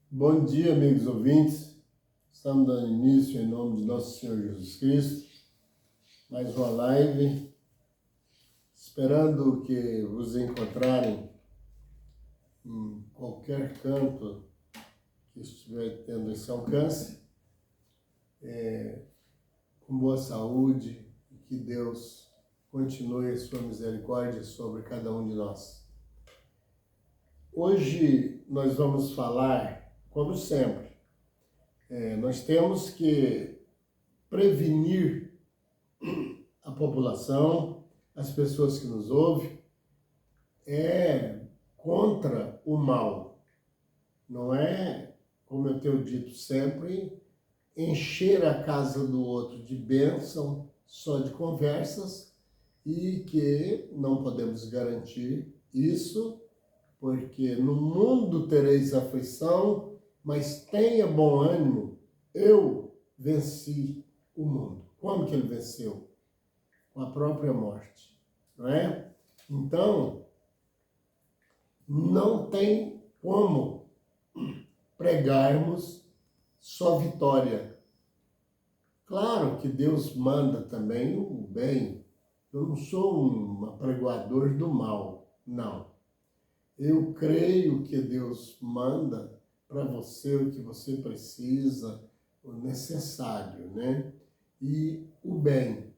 Bom dia, amigos ouvintes. Estamos dando início em nome de nosso Senhor Jesus Cristo. Mais uma live, esperando que vos encontrarem em qualquer canto que estiver tendo esse alcance, com boa saúde, e que Deus continue a sua misericórdia sobre cada um de nós. Hoje nós vamos falar, como sempre, nós temos que prevenir a população, as pessoas que nos ouvem, contra o mal. Não é, como eu tenho dito sempre, encher a casa do outro de bênção, só de conversas, e que não podemos garantir isso, porque no mundo tereis aflição, mas tenha bom ânimo, eu venci o mundo. Como que ele venceu? Com a própria morte, não é? Então, não tem como pregarmos só vitória. Claro que Deus manda também o bem. Eu não sou um apregoador do mal, não. Eu creio que Deus manda para você o que você precisa, o necessário, né? E o bem.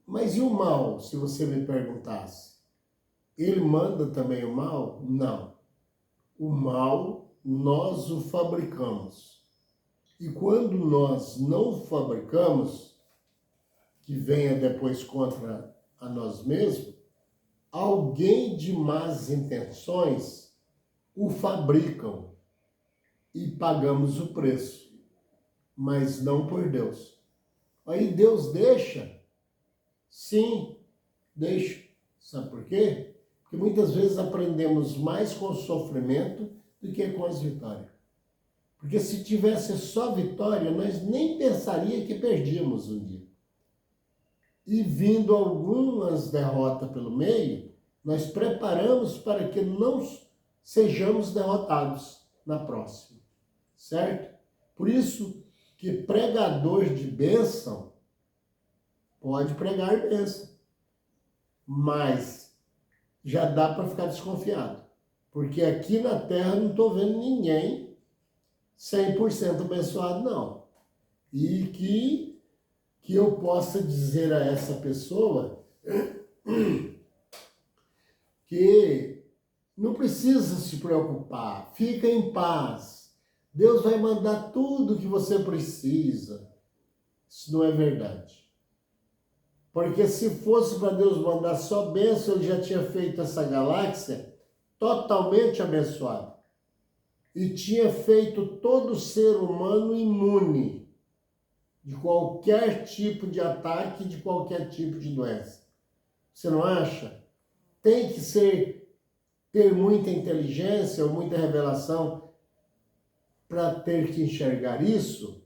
Mas e o mal, se você me perguntasse? Ele manda também o mal? Não. O mal, nós o fabricamos. E quando nós não o fabricamos, que venha depois contra a nós mesmos, alguém de más intenções o fabricam e pagamos o preço, mas não por Deus. Aí Deus deixa? Sim, deixa. Sabe por quê? Porque muitas vezes aprendemos mais com o sofrimento do que com as vitórias. Porque se tivesse só vitória, nós nem pensaria que perdíamos um dia. E vindo algumas derrotas pelo meio, nós preparamos para que não sejamos derrotados na próxima, certo? Por isso que pregador de bênção pode pregar bênção, mas já dá para ficar desconfiado, porque aqui na Terra não estou vendo ninguém 100% abençoado, não. E que eu possa dizer a essa pessoa que não precisa se preocupar, fica em paz. Deus vai mandar tudo o que você precisa. Isso não é verdade. Porque se fosse para Deus mandar só bênção, ele já tinha feito essa galáxia totalmente abençoada. E tinha feito todo ser humano imune de qualquer tipo de ataque, de qualquer tipo de doença. Você não acha? Tem que ter muita inteligência ou muita revelação para ter que enxergar isso,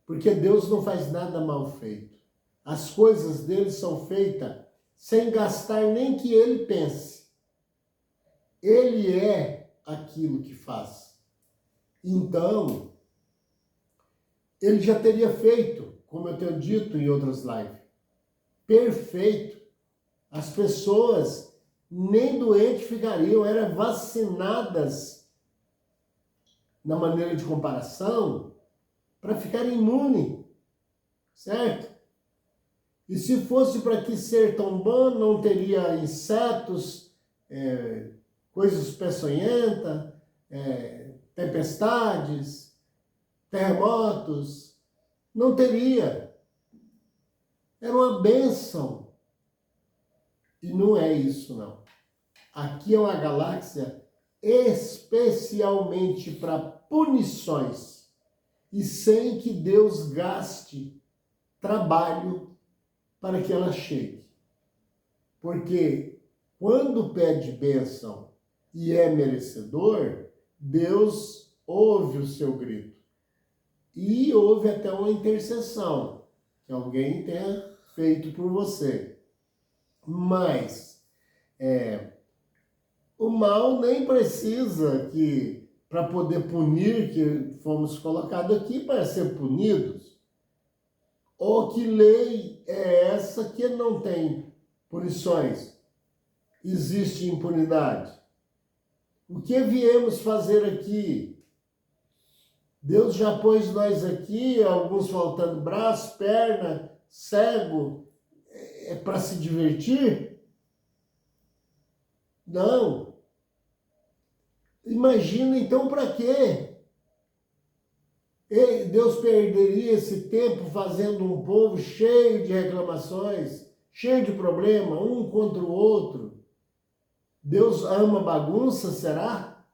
porque Deus não faz nada mal feito. As coisas dele são feitas sem gastar nem que ele pense. Ele é aquilo que faz. Então, ele já teria feito, como eu tenho dito em outras lives, perfeito. As pessoas nem doentes ficariam, eram vacinadas na maneira de comparação para ficar imune, certo? E se fosse para que ser tão bom, não teria insetos, coisas peçonhentas, tempestades, terremotos, não teria. Era uma bênção. E não é isso, não. Aqui é uma galáxia especialmente para punições e sem que Deus gaste trabalho para que ela chegue. Porque quando pede bênção e é merecedor, Deus ouve o seu grito. E houve até uma intercessão que alguém tenha feito por você. Mas O mal nem precisa que, para poder punir, que fomos colocados aqui para ser punidos. Ou que lei é essa que não tem punições? Existe impunidade. O que viemos fazer aqui? Deus já pôs nós aqui, alguns faltando braço, perna, cego, é para se divertir? Não. Imagina então para quê? Deus perderia esse tempo fazendo um povo cheio de reclamações, cheio de problema, um contra o outro. Deus ama bagunça, será?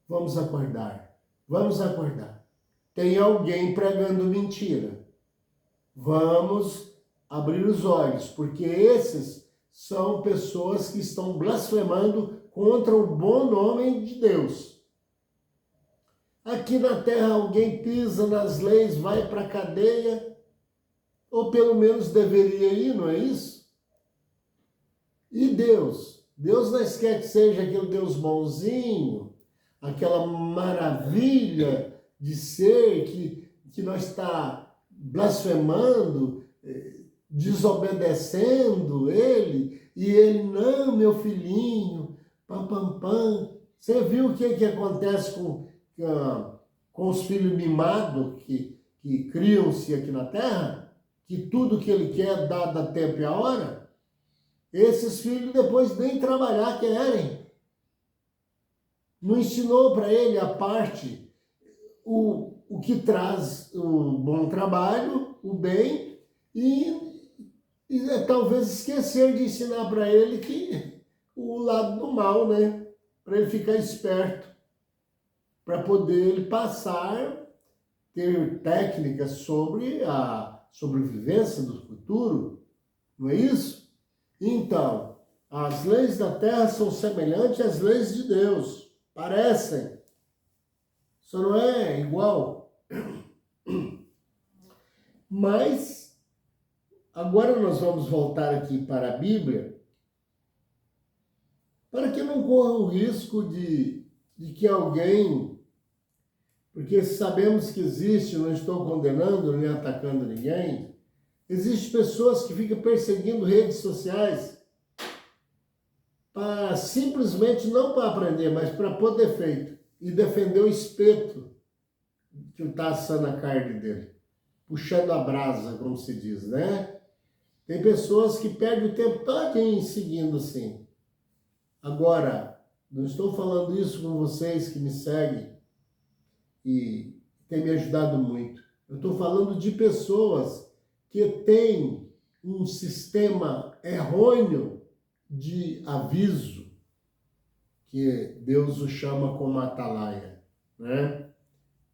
Vamos acordar. Vamos acordar. Tem alguém pregando mentira. Vamos abrir os olhos, porque esses são pessoas que estão blasfemando contra o bom nome de Deus. Aqui na terra alguém pisa nas leis, vai para a cadeia, ou pelo menos deveria ir, não é isso? E Deus? Deus nós quer que seja aquele Deus bonzinho, aquela maravilha de ser que nós está blasfemando, desobedecendo Ele, e Ele, não, meu filhinho, pam, pam, pam. Você viu o que acontece com os filhos mimados que criam-se aqui na terra? Que tudo que ele quer dá da tempo e a hora? Esses filhos depois nem trabalhar querem. Não ensinou para ele a parte, o que traz o bom trabalho, o bem, e talvez esquecer de ensinar para ele que o lado do mal, né? Para ele ficar esperto, para poder ele passar, ter técnicas sobre a sobrevivência do futuro, não é isso? Então, as leis da terra são semelhantes às leis de Deus, parecem, só não é igual. Mas, agora nós vamos voltar aqui para a Bíblia, para que não corra o risco de que alguém, porque sabemos que existe, não estou condenando nem atacando ninguém, existem pessoas que ficam perseguindo redes sociais para simplesmente não para aprender, mas para pôr defeito e defender o espeto que está assando a carne dele, puxando a brasa, como se diz, né? Tem pessoas que perdem o tempo todo seguindo assim. Agora, não estou falando isso com vocês que me seguem e tem me ajudado muito. Eu estou falando de pessoas que têm um sistema errôneo de aviso, que Deus o chama como atalaia, né?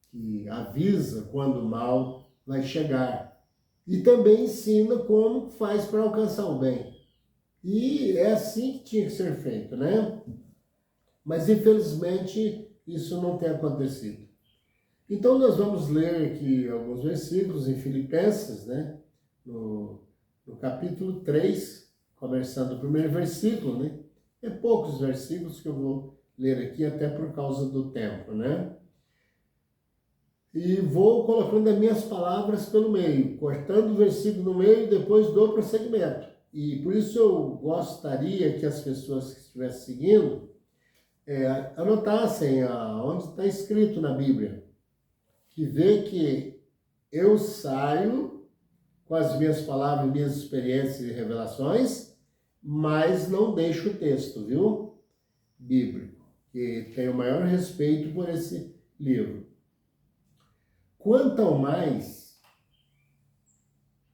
Que avisa quando o mal vai chegar. E também ensina como faz para alcançar o bem. E é assim que tinha que ser feito, né? Mas infelizmente isso não tem acontecido. Então nós vamos ler aqui alguns versículos em Filipenses, né? No capítulo 3, começando o primeiro versículo, né? É poucos versículos que eu vou ler aqui, até por causa do tempo, né? E vou colocando as minhas palavras pelo meio, cortando o versículo no meio e depois dou prosseguimento. E por isso eu gostaria que as pessoas que estivessem seguindo anotassem onde está escrito na Bíblia, que vê que eu saio com as minhas palavras, minhas experiências e revelações, mas não deixo o texto, viu? Bíblico, que tenho o maior respeito por esse livro. Quanto ao mais,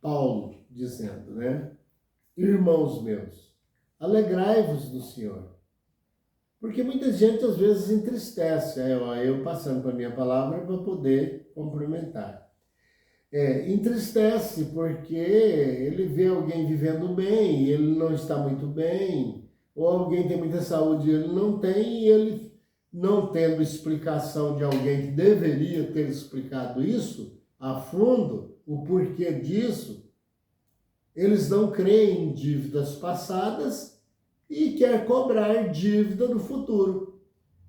Paulo dizendo, né? Irmãos meus, alegrai-vos do Senhor. Porque muita gente às vezes entristece, eu passando para a minha palavra para poder complementar. Entristece porque ele vê alguém vivendo bem e ele não está muito bem, ou alguém tem muita saúde e ele não tem, e ele não tendo explicação de alguém que deveria ter explicado isso a fundo, o porquê disso, eles não creem em dívidas passadas e quer cobrar dívida do futuro.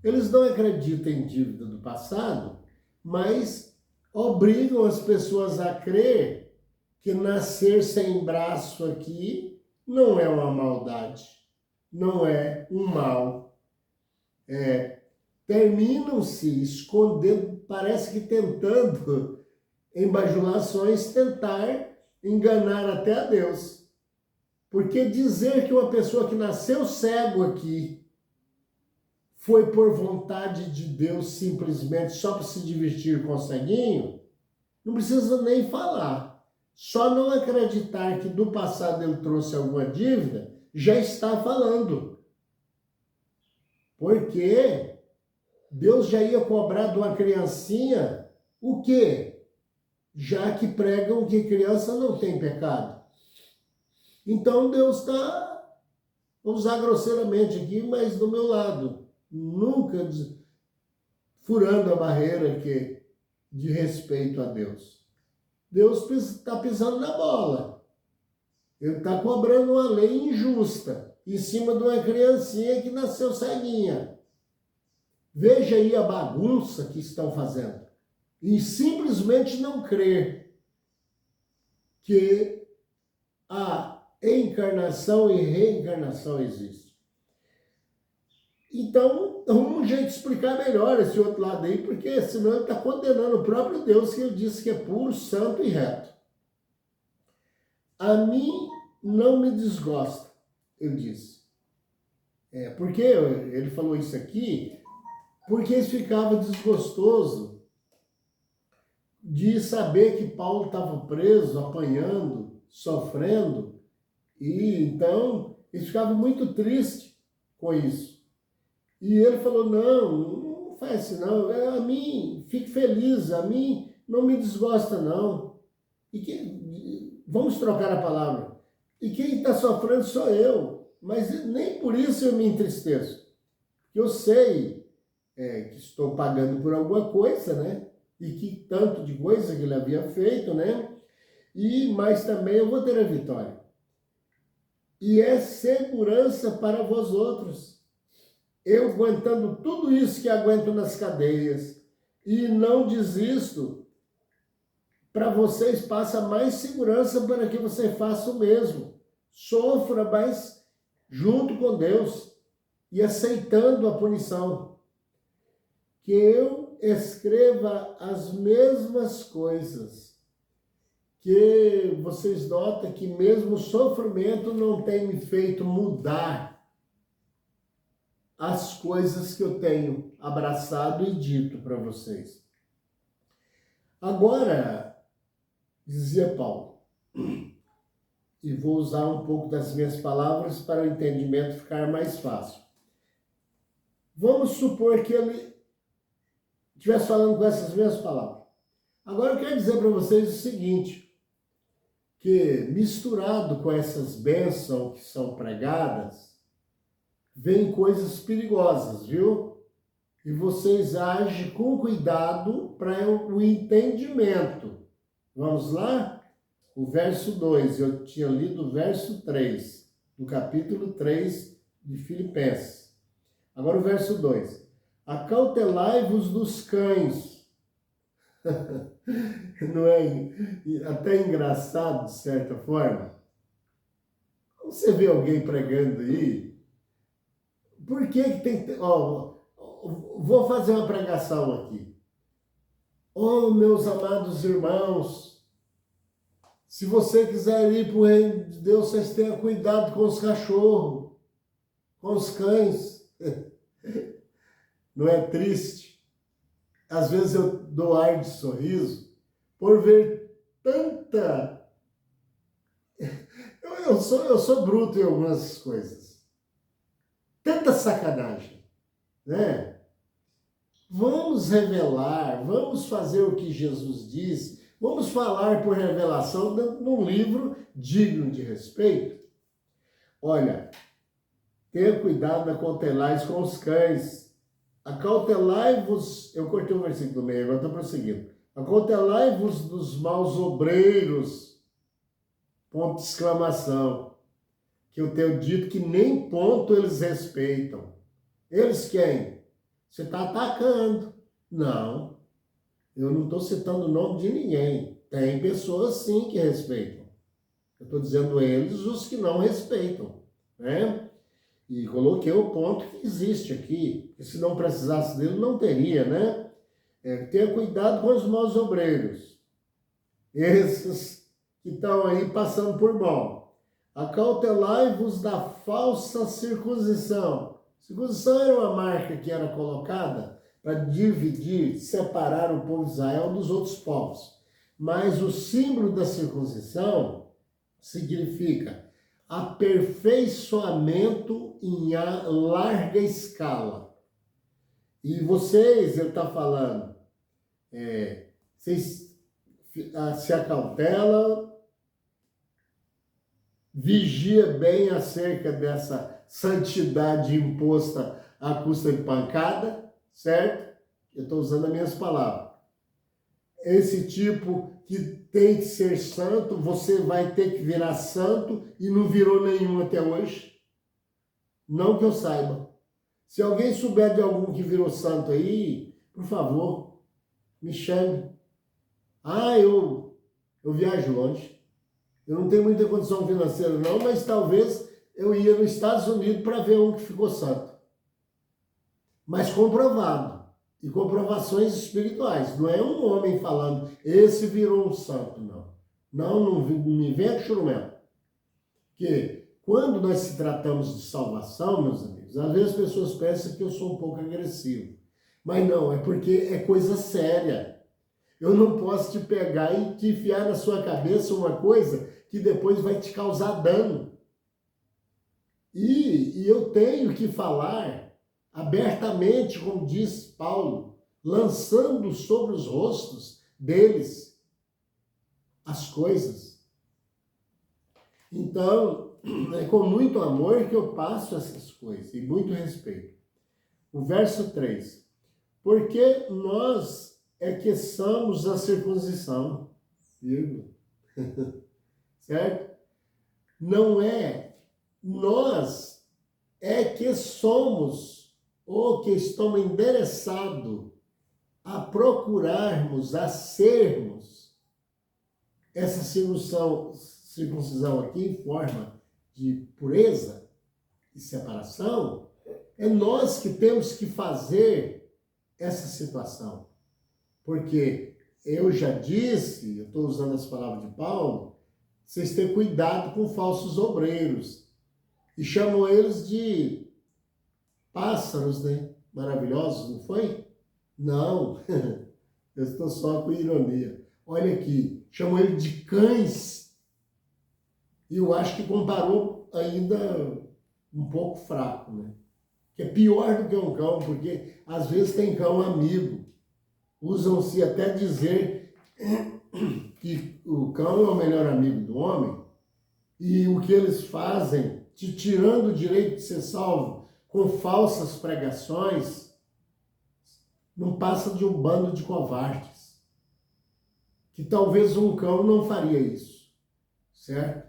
Eles não acreditam em dívida do passado, mas obrigam as pessoas a crer que nascer sem braço aqui não é uma maldade, não é um mal. Terminam-se escondendo, parece que tentando, em bajulações, tentar enganar até a Deus. Porque dizer que uma pessoa que nasceu cego aqui foi por vontade de Deus simplesmente só para se divertir com o ceguinho, não precisa nem falar. Só não acreditar que do passado ele trouxe alguma dívida, já está falando. Porque Deus já ia cobrar de uma criancinha o quê? Já que pregam que criança não tem pecado. Então Deus está, vou usar grosseiramente aqui, mas do meu lado. Nunca furando a barreira de respeito a Deus. Deus está pisando na bola. Ele está cobrando uma lei injusta em cima de uma criancinha que nasceu ceguinha. Veja aí a bagunça que estão fazendo. E simplesmente não crer que a encarnação e reencarnação existem. Então, um jeito de explicar melhor esse outro lado aí, porque senão ele está condenando o próprio Deus, que ele disse que é puro, santo e reto. A mim não me desgosta, ele disse. Porque ele falou isso aqui, porque ele ficava desgostoso de saber que Paulo estava preso, apanhando, sofrendo, e então ele ficava muito triste com isso. E ele falou, não faz assim não, a mim, fique feliz, a mim não me desgosta não. Vamos trocar a palavra. E quem está sofrendo sou eu, mas nem por isso eu me entristeço. Porque eu sei que estou pagando por alguma coisa, né? E que tanto de coisa que ele havia feito, né? Mas também eu vou ter a vitória. E é segurança para vós outros. Eu aguentando tudo isso que aguento nas cadeias e não desisto, para vocês passa mais segurança para que você faça o mesmo. Sofra, mas junto com Deus e aceitando a punição. Que eu escreva as mesmas coisas. Que vocês notam que mesmo o sofrimento não tem me feito mudar as coisas que eu tenho abraçado e dito para vocês. Agora, dizia Paulo, e vou usar um pouco das minhas palavras para o entendimento ficar mais fácil. Vamos supor que ele estivesse falando com essas mesmas palavras. Agora eu quero dizer para vocês o seguinte, que misturado com essas bênçãos que são pregadas, vem coisas perigosas, viu? E vocês agem com cuidado para o entendimento. Vamos lá? O verso 2, eu tinha lido o verso 3, do capítulo 3 de Filipenses. Agora o verso 2. Acautelai-vos dos cães. Não é até engraçado, de certa forma? Você vê alguém pregando aí, por que tem que... vou fazer uma pregação aqui. Meus amados irmãos, se você quiser ir para o reino de Deus, vocês tenham cuidado com os cachorros, com os cães. Não é triste? Às vezes eu dou ar de sorriso por ver tanta... Eu sou bruto em algumas coisas. Tanta sacanagem, né? Vamos revelar, vamos fazer o que Jesus disse, vamos falar por revelação num livro digno de respeito. Olha, tenha cuidado, acautelais com os cães. Acautelai-vos, eu cortei o versículo meio, agora estou prosseguindo. Acautelai-vos dos maus obreiros, ponto de exclamação. que eu tenho dito que nem ponto eles respeitam. Eles quem? Você está atacando. Não, eu não estou citando o nome de ninguém. Tem pessoas sim que respeitam. Eu estou dizendo eles os que não respeitam, né? E coloquei o ponto que existe aqui, que se não precisasse dele não teria, né? Tenha cuidado com os maus obreiros. Esses que estão aí passando por mal. Acautelai-vos da falsa circuncisão. Circuncisão era uma marca que era colocada para dividir, separar o povo de Israel dos outros povos. Mas o símbolo da circuncisão significa aperfeiçoamento em larga escala. E vocês, ele está falando, vocês se acautelam, vigia bem acerca dessa santidade imposta à custa de pancada, certo? Eu estou usando as minhas palavras. Esse tipo que tem que ser santo, você vai ter que virar santo e não virou nenhum até hoje. Não que eu saiba. Se alguém souber de algum que virou santo aí, por favor, me chame. Eu viajo longe. Eu não tenho muita condição financeira não, mas talvez eu ia nos Estados Unidos para ver um que ficou santo. Mas comprovado. E comprovações espirituais. Não é um homem falando, esse virou um santo, não. Não me venha churumento. Porque quando nós se tratamos de salvação, meus amigos, às vezes as pessoas pensam que eu sou um pouco agressivo. Mas não, é porque é coisa séria. Eu não posso te pegar e te enfiar na sua cabeça uma coisa que depois vai te causar dano. E eu tenho que falar abertamente, como diz Paulo, lançando sobre os rostos deles as coisas. Então, é com muito amor que eu passo essas coisas e muito respeito. O verso 3. Porque nós é que somos a circuncisão, vírgula. Certo? Não é nós é que somos ou que estamos endereçados a procurarmos, a sermos essa circuncisão aqui em forma de pureza e separação, é nós que temos que fazer essa situação. Porque eu já disse, eu estou usando as palavras de Paulo, vocês têm cuidado com falsos obreiros. E chamam eles de pássaros, né? Maravilhosos, não foi? Não, eu estou só com ironia. Olha aqui, chamam ele de cães. E eu acho que comparou ainda um pouco fraco, né? Que é pior do que um cão, porque às vezes tem cão amigo. Usam-se até dizer que o cão é o melhor amigo do homem. E o que eles fazem, te tirando o direito de ser salvo com falsas pregações, não passa de um bando de covardes. Que talvez um cão não faria isso, certo?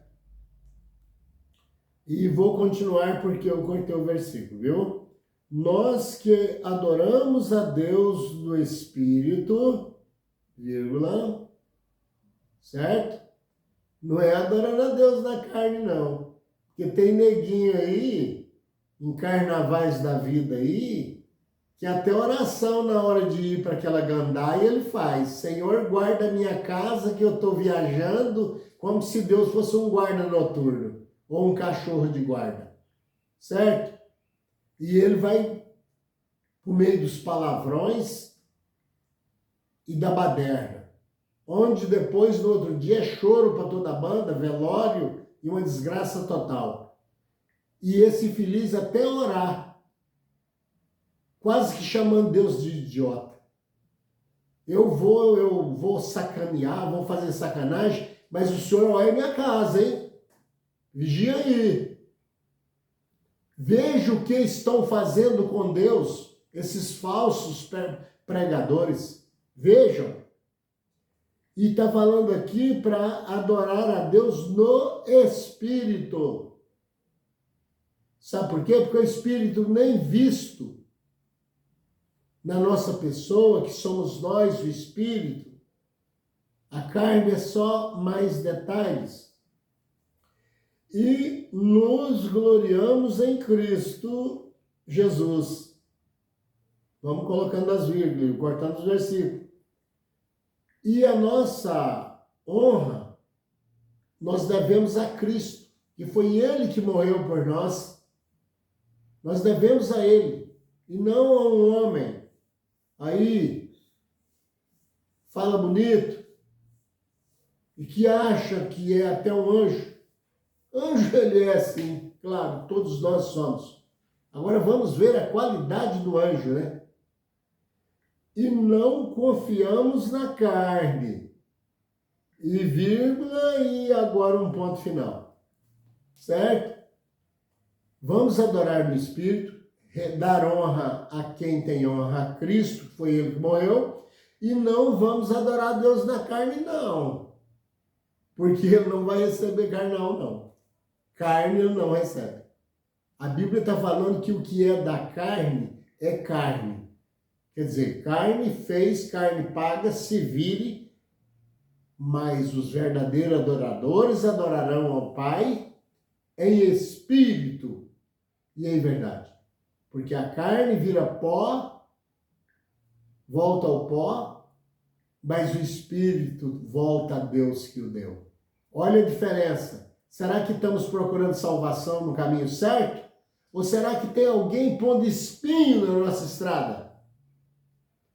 E vou continuar porque eu cortei o versículo, viu? Nós que adoramos a Deus no Espírito, vírgula, certo? Não é adorar a Deus na carne, não. Porque tem neguinho aí, em carnavais da vida aí, que até oração na hora de ir para aquela gandaia ele faz. Senhor, guarda a minha casa que eu estou viajando, como se Deus fosse um guarda noturno, ou um cachorro de guarda, certo? E ele vai por meio dos palavrões e da baderna, onde depois, no outro dia, é choro para toda a banda, velório e uma desgraça total. E esse infeliz até orar, quase que chamando Deus de idiota. Eu vou sacanear, vou fazer sacanagem, mas o senhor olha minha casa, hein? Vigia aí. Veja o que estão fazendo com Deus, esses falsos pregadores. Vejam. E está falando aqui para adorar a Deus no Espírito. Sabe por quê? Porque o Espírito nem visto na nossa pessoa, que somos nós, o Espírito, a carne é só mais detalhes. E nos gloriamos em Cristo Jesus. Vamos colocando as vírgulas, cortando os versículos. E a nossa honra, nós devemos a Cristo, que foi Ele que morreu por nós. Nós devemos a Ele, e não a um homem. Aí, fala bonito, e que acha que é até um anjo. Anjo ele é sim, claro, todos nós somos. Agora vamos ver a qualidade do anjo, né? E não confiamos na carne. E vírgula, e agora um ponto final. Certo? Vamos adorar no Espírito, dar honra a quem tem honra, a Cristo, foi Ele que morreu, e não vamos adorar a Deus na carne, não. Porque Ele não vai receber carnal, não. Carne Ele não recebe. A Bíblia está falando que o que é da carne é carne. Quer dizer, carne fez, carne paga, se vire, mas os verdadeiros adoradores adorarão ao Pai em espírito e em verdade. Porque a carne vira pó, volta ao pó, mas o espírito volta a Deus que o deu. Olha a diferença. Será que estamos procurando salvação no caminho certo? Ou será que tem alguém pondo espinho na nossa estrada?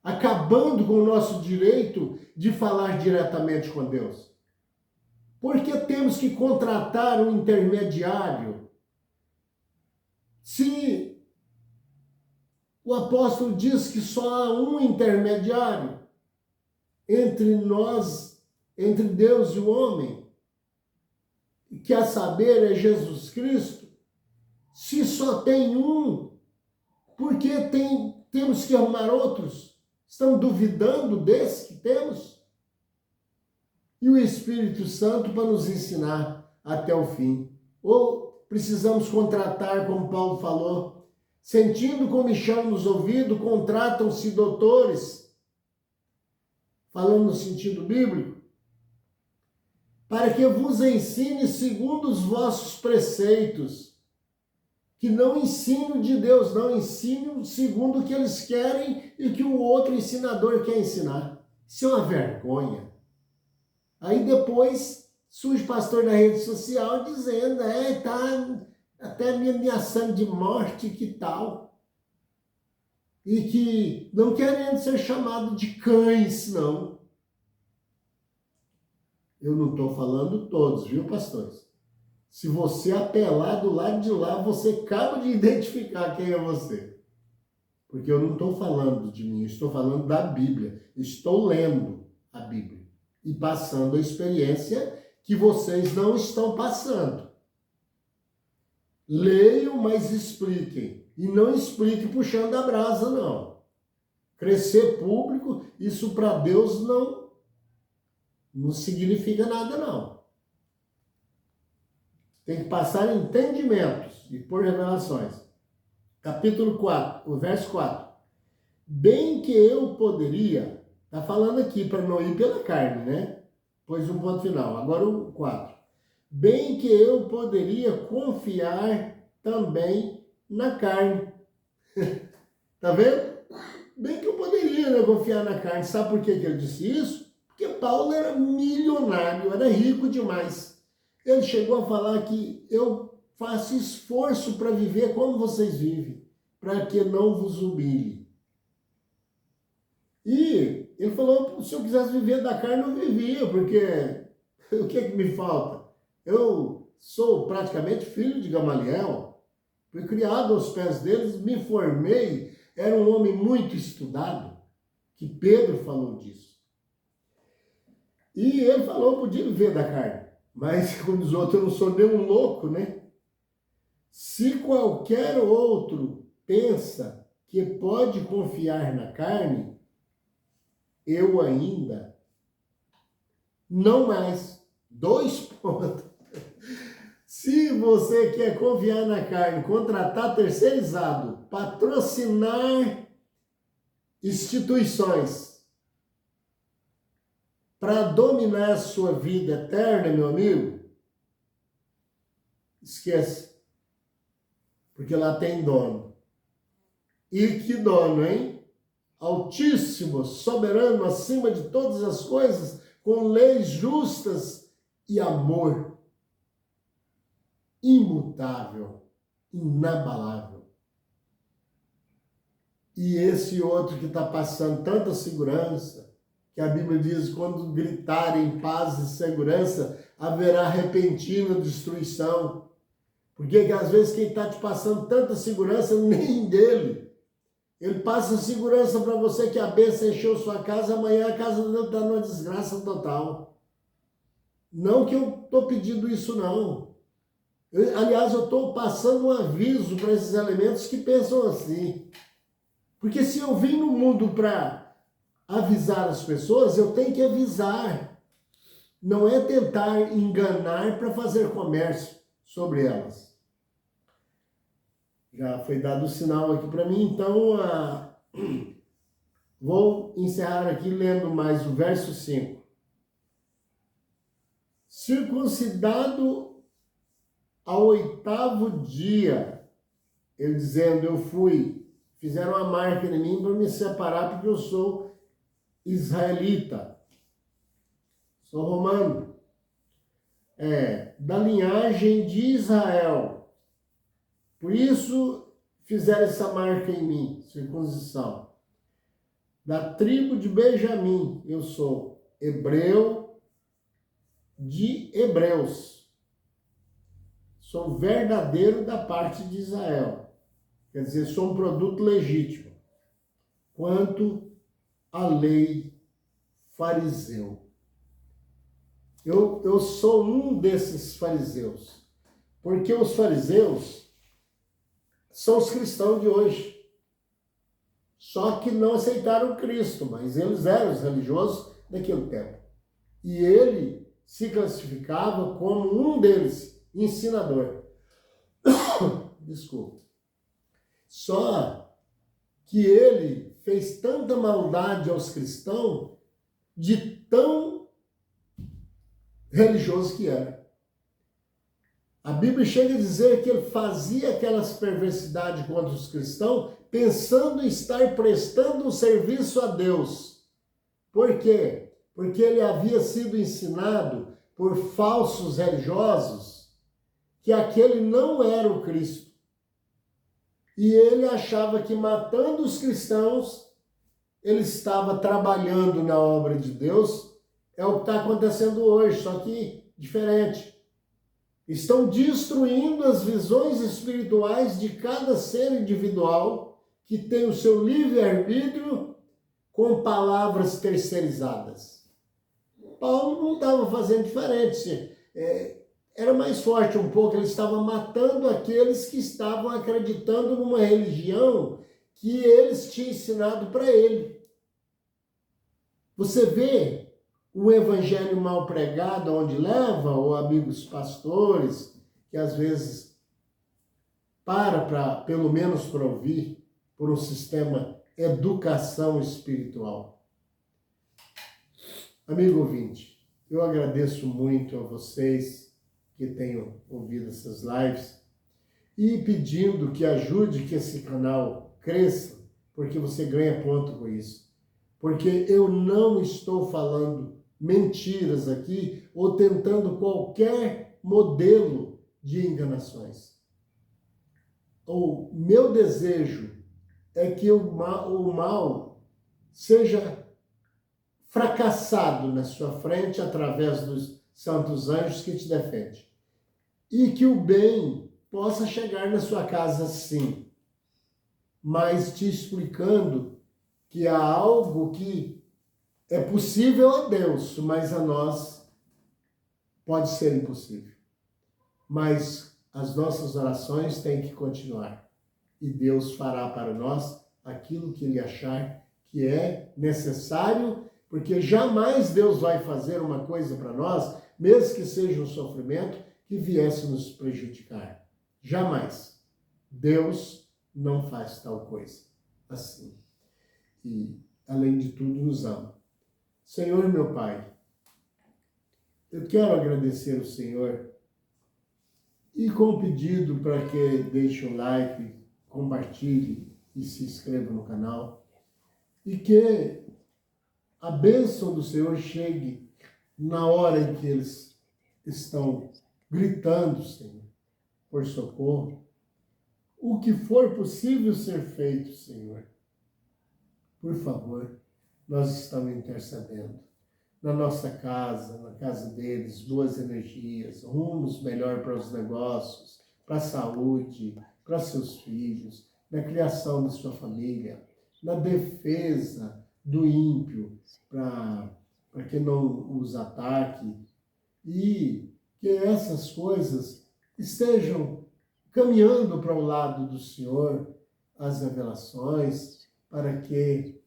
Acabando com o nosso direito de falar diretamente com Deus. Por que temos que contratar um intermediário? Se o apóstolo diz que só há um intermediário entre nós, entre Deus e o homem, que a saber é Jesus Cristo, se só tem um, por que temos que arrumar outros? Estão duvidando desse que temos? E o Espírito Santo para nos ensinar até o fim. Ou precisamos contratar, como Paulo falou, sentindo comichão nos ouvidos, contratam-se doutores, falando no sentido bíblico, para que vos ensine segundo os vossos preceitos. Que não ensinem de Deus, não ensinem segundo o que eles querem e que o outro ensinador quer ensinar. Isso é uma vergonha. Aí depois surge pastor na rede social dizendo, tá até me ameaçando de morte, que tal? E que não querendo ser chamado de cães, não. Eu não estou falando todos, viu, pastores? Se você apelar do lado de lá, você acaba de identificar quem é você. Porque eu não estou falando de mim, eu estou falando da Bíblia. Estou lendo a Bíblia e passando a experiência que vocês não estão passando. Leiam, mas expliquem. E não expliquem puxando a brasa, não. Crescer público, isso para Deus não significa nada, não. Tem que passar entendimentos e por revelações. Capítulo 4, o verso 4. Bem que eu poderia, está falando aqui para não ir pela carne, né? Pois um ponto final. Agora o 4. Bem que eu poderia confiar também na carne. Tá vendo? Bem que eu poderia, né, confiar na carne. Sabe por que ele disse isso? Porque Paulo era milionário, era rico demais. Ele chegou a falar que eu faço esforço para viver como vocês vivem, para que não vos humilhe. E ele falou, se eu quisesse viver da carne, eu vivia, porque o que é que me falta? Eu sou praticamente filho de Gamaliel, fui criado aos pés deles, me formei, era um homem muito estudado, que Pedro falou disso. E ele falou, podia viver da carne. Mas, como diz outro, eu não sou nenhum louco, né? Se qualquer outro pensa que pode confiar na carne, eu ainda não mais. 2 pontos. Se você quer confiar na carne, contratar terceirizado, patrocinar instituições para dominar a sua vida eterna, meu amigo, esqueça. Porque lá tem dono. E que dono, hein? Altíssimo, soberano, acima de todas as coisas, com leis justas e amor imutável, inabalável. E esse outro que está passando tanta segurança, que a Bíblia diz, quando gritarem paz e segurança, haverá repentina destruição. Porque às vezes quem está te passando tanta segurança, nem dele. Ele passa segurança para você que a bênção encheu sua casa, amanhã a casa dele está numa desgraça total. Não que eu estou pedindo isso, não. Aliás, eu estou passando um aviso para esses elementos que pensam assim. Porque se eu vim no mundo para avisar as pessoas, eu tenho que avisar. Não é tentar enganar para fazer comércio sobre elas. Já foi dado o sinal aqui para mim, então vou encerrar aqui lendo mais o verso 5. Circuncidado ao 8º dia, ele dizendo, fizeram uma marca em mim para me separar, porque eu sou israelita, sou romano, da linhagem de Israel. Por isso fizeram essa marca em mim, circuncisão. Da tribo de Benjamim, eu sou hebreu de hebreus. Sou verdadeiro da parte de Israel. Quer dizer, sou um produto legítimo. Quanto à lei fariseu. Eu sou um desses fariseus. Porque os fariseus são os cristãos de hoje. Só que não aceitaram Cristo, mas eles eram os religiosos daquele tempo. E ele se classificava como um deles, ensinador. Desculpa. Só que ele fez tanta maldade aos cristãos de tão religioso que era. A Bíblia chega a dizer que ele fazia aquelas perversidades contra os cristãos pensando em estar prestando um serviço a Deus. Por quê? Porque ele havia sido ensinado por falsos religiosos que aquele não era o Cristo. E ele achava que matando os cristãos, ele estava trabalhando na obra de Deus. É o que está acontecendo hoje, só que diferente. Estão destruindo as visões espirituais de cada ser individual que tem o seu livre-arbítrio com palavras terceirizadas. Paulo não estava fazendo diferente. Era mais forte um pouco, ele estava matando aqueles que estavam acreditando numa religião que eles tinham ensinado para ele. Você vê um evangelho mal pregado onde leva, ou amigos pastores, que às vezes pelo menos para ouvir, por um sistema educação espiritual. Amigo ouvinte, eu agradeço muito a vocês que tenham ouvido essas lives e pedindo que ajude que esse canal cresça, porque você ganha ponto com isso. Porque eu não estou falando mentiras aqui ou tentando qualquer modelo de enganações. O meu desejo é que o mal seja fracassado na sua frente através dos santos anjos que te defendem. E que o bem possa chegar na sua casa sim, mas te explicando que há algo que é possível a Deus, mas a nós pode ser impossível. Mas as nossas orações têm que continuar. E Deus fará para nós aquilo que Ele achar que é necessário, porque jamais Deus vai fazer uma coisa para nós, mesmo que seja um sofrimento, que viesse nos prejudicar. Jamais. Deus não faz tal coisa assim. E, além de tudo, nos ama. Senhor, meu Pai, eu quero agradecer ao Senhor e com o pedido para que deixe o like, compartilhe e se inscreva no canal e que a bênção do Senhor chegue na hora em que eles estão gritando, Senhor, por socorro. O que for possível ser feito, Senhor, por favor, nós estamos intercedendo. Na nossa casa, na casa deles, boas energias, rumos melhor para os negócios, para a saúde, para seus filhos, na criação de sua família, na defesa do ímpio, para que não os ataque, e que essas coisas estejam caminhando para o lado do Senhor, as revelações, para que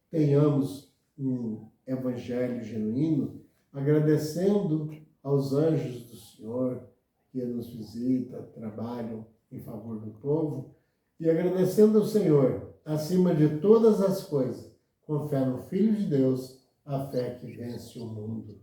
tenhamos um evangelho genuíno, agradecendo aos anjos do Senhor que nos visitam, trabalham em favor do povo, e agradecendo ao Senhor, acima de todas as coisas, com fé no Filho de Deus, a fé que vence o mundo.